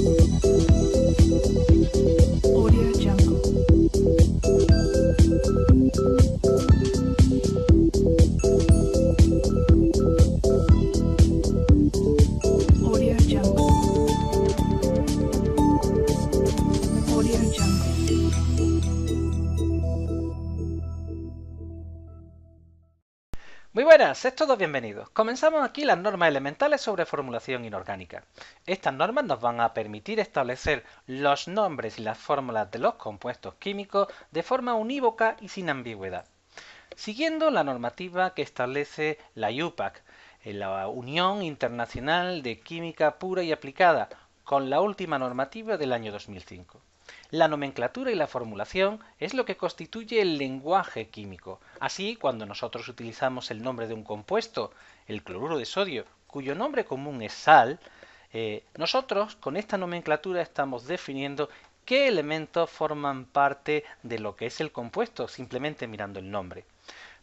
Audio Jungle. Audio Jungle. Audio Jungle. Muy buenas, sed todos bienvenidos. Comenzamos aquí las normas elementales sobre formulación inorgánica. Estas normas nos van a permitir establecer los nombres y las fórmulas de los compuestos químicos de forma unívoca y sin ambigüedad, siguiendo la normativa que establece la UPAC, la Unión Internacional de Química Pura y Aplicada, con la última normativa del año 2005. La nomenclatura y la formulación es lo que constituye el lenguaje químico. Así, cuando nosotros utilizamos el nombre de un compuesto, el cloruro de sodio, cuyo nombre común es sal, nosotros con esta nomenclatura estamos definiendo qué elementos forman parte de lo que es el compuesto, simplemente mirando el nombre.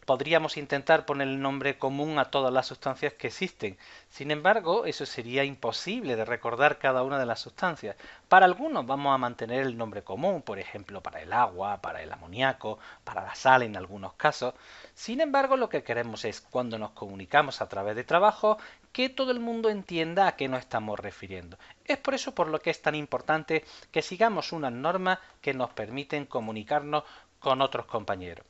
Podríamos intentar poner el nombre común a todas las sustancias que existen. Sin embargo, eso sería imposible de recordar cada una de las sustancias. Para algunos vamos a mantener el nombre común, por ejemplo, para el agua, para el amoníaco, para la sal en algunos casos. Sin embargo, lo que queremos es, cuando nos comunicamos a través de trabajo, que todo el mundo entienda a qué nos estamos refiriendo. Es por eso por lo que es tan importante que sigamos unas normas que nos permiten comunicarnos con otros compañeros.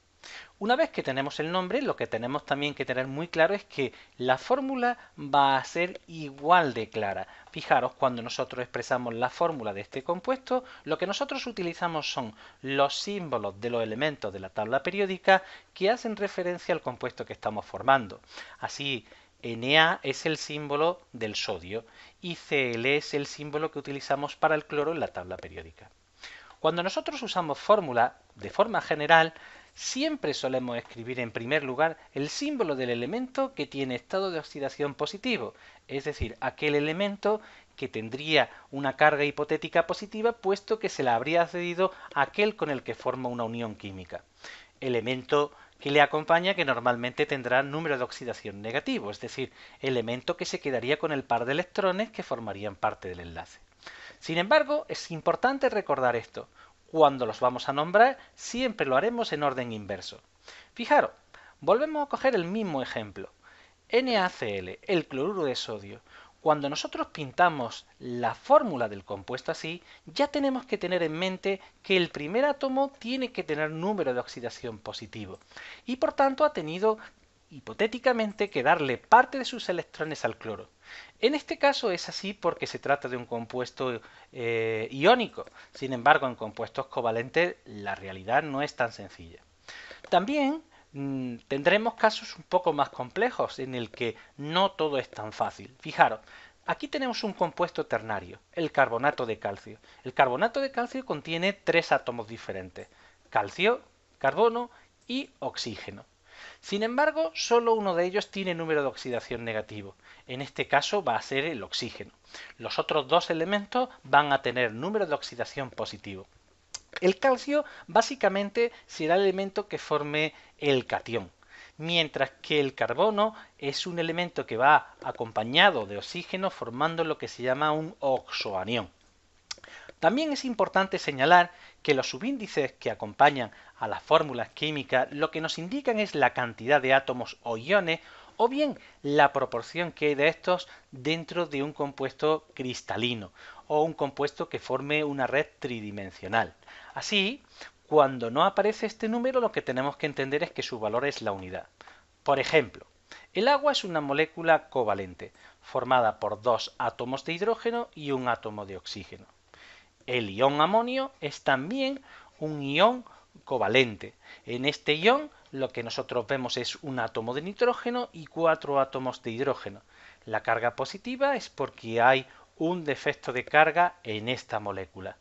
Una vez que tenemos el nombre, lo que tenemos también que tener muy claro es que la fórmula va a ser igual de clara. Fijaros, cuando nosotros expresamos la fórmula de este compuesto, lo que nosotros utilizamos son los símbolos de los elementos de la tabla periódica que hacen referencia al compuesto que estamos formando. Así, Na es el símbolo del sodio y Cl es el símbolo que utilizamos para el cloro en la tabla periódica. Cuando nosotros usamos fórmula, de forma general, siempre solemos escribir en primer lugar el símbolo del elemento que tiene estado de oxidación positivo, es decir, aquel elemento que tendría una carga hipotética positiva puesto que se la habría cedido a aquel con el que forma una unión química. Elemento que le acompaña que normalmente tendrá número de oxidación negativo, es decir, elemento que se quedaría con el par de electrones que formarían parte del enlace. Sin embargo, es importante recordar esto. Cuando los vamos a nombrar, siempre lo haremos en orden inverso. Fijaros, volvemos a coger el mismo ejemplo. NaCl, el cloruro de sodio. Cuando nosotros pintamos la fórmula del compuesto así, ya tenemos que tener en mente que el primer átomo tiene que tener número de oxidación positivo y por tanto ha tenido hipotéticamente que darle parte de sus electrones al cloro. En este caso es así porque se trata de un compuesto iónico. Sin embargo, en compuestos covalentes la realidad no es tan sencilla. También tendremos casos un poco más complejos en el que no todo es tan fácil. Fijaros, aquí tenemos un compuesto ternario, el carbonato de calcio. El carbonato de calcio contiene 3 átomos diferentes: calcio, carbono y oxígeno. Sin embargo, solo uno de ellos tiene número de oxidación negativo. En este caso va a ser el oxígeno. Los otros 2 elementos van a tener número de oxidación positivo. El calcio básicamente será el elemento que forme el catión, mientras que el carbono es un elemento que va acompañado de oxígeno formando lo que se llama un oxoanión. También es importante señalar que los subíndices que acompañan a las fórmulas químicas lo que nos indican es la cantidad de átomos o iones o bien la proporción que hay de estos dentro de un compuesto cristalino o un compuesto que forme una red tridimensional. Así, cuando no aparece este número, lo que tenemos que entender es que su valor es la unidad. Por ejemplo, el agua es una molécula covalente, formada por 2 átomos de hidrógeno y un átomo de oxígeno. El ion amonio es también un ion covalente. En este ion lo que nosotros vemos es un átomo de nitrógeno y 4 átomos de hidrógeno. La carga positiva es porque hay un defecto de carga en esta molécula.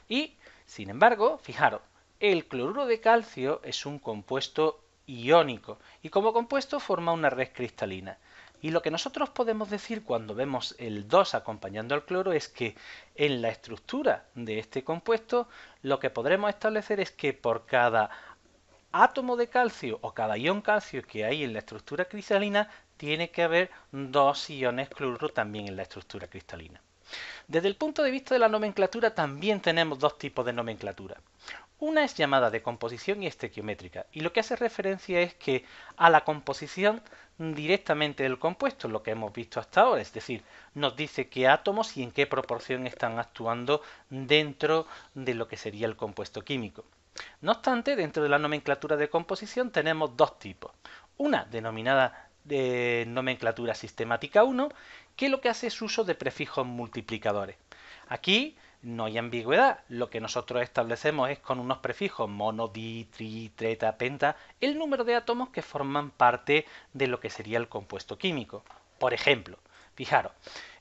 Y, sin embargo, fijaros, el cloruro de calcio es un compuesto iónico y como compuesto forma una red cristalina. Y lo que nosotros podemos decir cuando vemos el 2 acompañando al cloro es que en la estructura de este compuesto lo que podremos establecer es que por cada átomo de calcio o cada ion calcio que hay en la estructura cristalina tiene que haber 2 iones cloruro también en la estructura cristalina. Desde el punto de vista de la nomenclatura también tenemos dos tipos de nomenclatura. Una es llamada de composición y estequiométrica, y lo que hace referencia es que a la composición directamente del compuesto, lo que hemos visto hasta ahora, es decir, nos dice qué átomos y en qué proporción están actuando dentro de lo que sería el compuesto químico. No obstante, dentro de la nomenclatura de composición tenemos dos tipos. Una denominada de nomenclatura sistemática 1, que lo que hace es uso de prefijos multiplicadores. Aquí no hay ambigüedad, lo que nosotros establecemos es con unos prefijos mono, di, tri, treta, penta, el número de átomos que forman parte de lo que sería el compuesto químico. Por ejemplo, fijaros,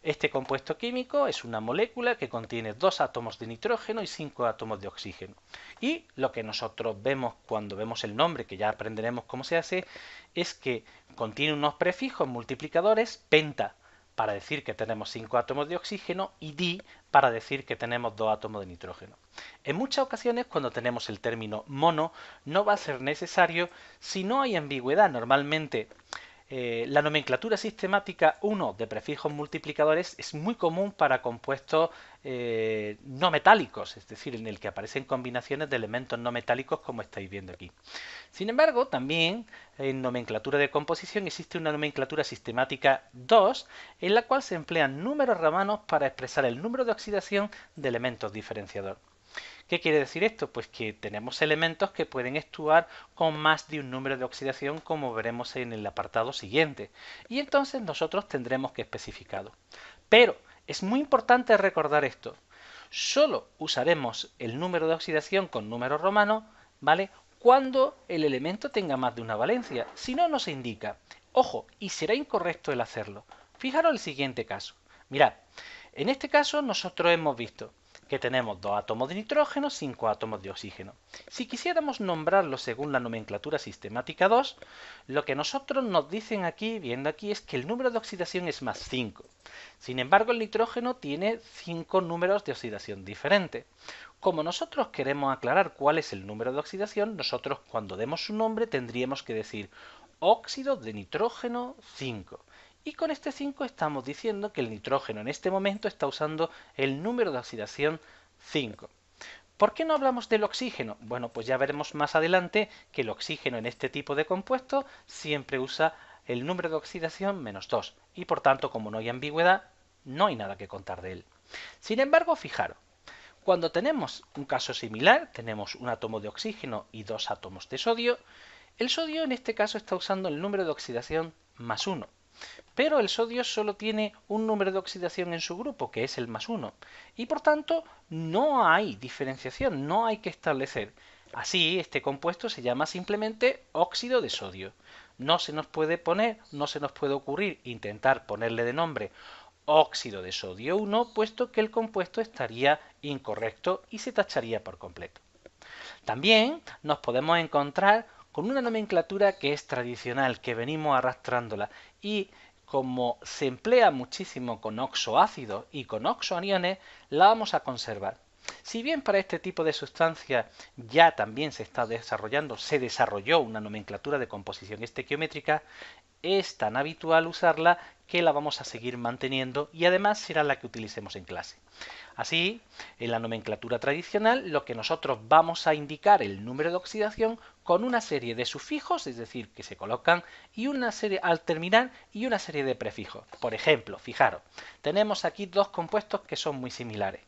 este compuesto químico es una molécula que contiene 2 átomos de nitrógeno y 5 átomos de oxígeno. Y lo que nosotros vemos cuando vemos el nombre, que ya aprenderemos cómo se hace, es que contiene unos prefijos multiplicadores penta, para decir que tenemos 5 átomos de oxígeno, y di para decir que tenemos 2 átomos de nitrógeno. En muchas ocasiones, cuando tenemos el término mono, no va a ser necesario si no hay ambigüedad. Normalmente la nomenclatura sistemática 1 de prefijos multiplicadores es muy común para compuestos no metálicos, es decir, en el que aparecen combinaciones de elementos no metálicos como estáis viendo aquí. Sin embargo, también en nomenclatura de composición existe una nomenclatura sistemática 2 en la cual se emplean números romanos para expresar el número de oxidación de elementos diferenciador. ¿Qué quiere decir esto? Pues que tenemos elementos que pueden actuar con más de un número de oxidación, como veremos en el apartado siguiente, y entonces nosotros tendremos que especificarlo. Pero es muy importante recordar esto. Solo usaremos el número de oxidación con números romanos, ¿vale?, cuando el elemento tenga más de una valencia. Si no, no se indica. Ojo, y será incorrecto el hacerlo. Fijaros el siguiente caso. Mirad, en este caso nosotros hemos visto que tenemos 2 átomos de nitrógeno, 5 átomos de oxígeno. Si quisiéramos nombrarlo según la nomenclatura sistemática 2, lo que nosotros nos dicen aquí, viendo aquí, es que el número de oxidación es más 5. Sin embargo, el nitrógeno tiene 5 números de oxidación diferentes. Como nosotros queremos aclarar cuál es el número de oxidación, nosotros cuando demos su nombre tendríamos que decir óxido de nitrógeno 5. Y con este 5 estamos diciendo que el nitrógeno en este momento está usando el número de oxidación 5. ¿Por qué no hablamos del oxígeno? Bueno, pues ya veremos más adelante que el oxígeno en este tipo de compuestos siempre usa el número de oxidación menos 2. Y por tanto, como no hay ambigüedad, no hay nada que contar de él. Sin embargo, fijaros, cuando tenemos un caso similar, tenemos un átomo de oxígeno y 2 átomos de sodio, el sodio en este caso está usando el número de oxidación más 1. Pero el sodio solo tiene un número de oxidación en su grupo, que es el más 1. Y por tanto, no hay diferenciación, no hay que establecer. Así, este compuesto se llama simplemente óxido de sodio. No se nos puede ocurrir intentar ponerle de nombre óxido de sodio 1, puesto que el compuesto estaría incorrecto y se tacharía por completo. También nos podemos encontrar con una nomenclatura que es tradicional, que venimos arrastrándola, y como se emplea muchísimo con oxoácidos y con oxoaniones, la vamos a conservar. Si bien para este tipo de sustancias ya también se desarrolló una nomenclatura de composición estequiométrica, es tan habitual usarla que la vamos a seguir manteniendo y además será la que utilicemos en clase. Así, en la nomenclatura tradicional, lo que nosotros vamos a indicar el número de oxidación con una serie de sufijos, es decir, que se colocan, y una serie al terminar, y una serie de prefijos. Por ejemplo, fijaros, tenemos aquí dos compuestos que son muy similares.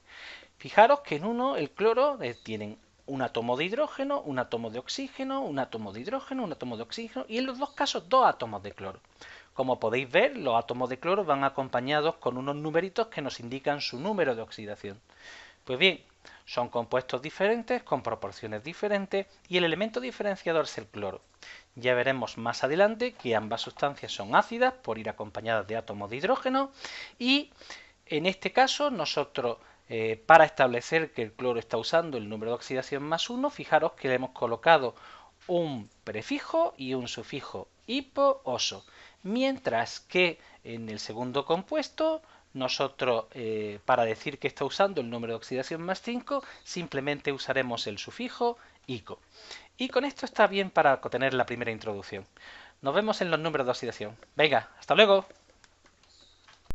Fijaros que en uno, el cloro, tienen un átomo de hidrógeno, un átomo de oxígeno, un átomo de hidrógeno, un átomo de oxígeno, y en los dos casos 2 átomos de cloro. Como podéis ver, los átomos de cloro van acompañados con unos numeritos que nos indican su número de oxidación. Pues bien, son compuestos diferentes, con proporciones diferentes, y el elemento diferenciador es el cloro. Ya veremos más adelante que ambas sustancias son ácidas por ir acompañadas de átomos de hidrógeno, y en este caso nosotros, para establecer que el cloro está usando el número de oxidación más 1, fijaros que le hemos colocado un prefijo y un sufijo hipo-oso. Mientras que en el segundo compuesto, nosotros para decir que está usando el número de oxidación más 5, simplemente usaremos el sufijo ico. Y con esto está bien para tener la primera introducción. Nos vemos en los números de oxidación. Venga, hasta luego.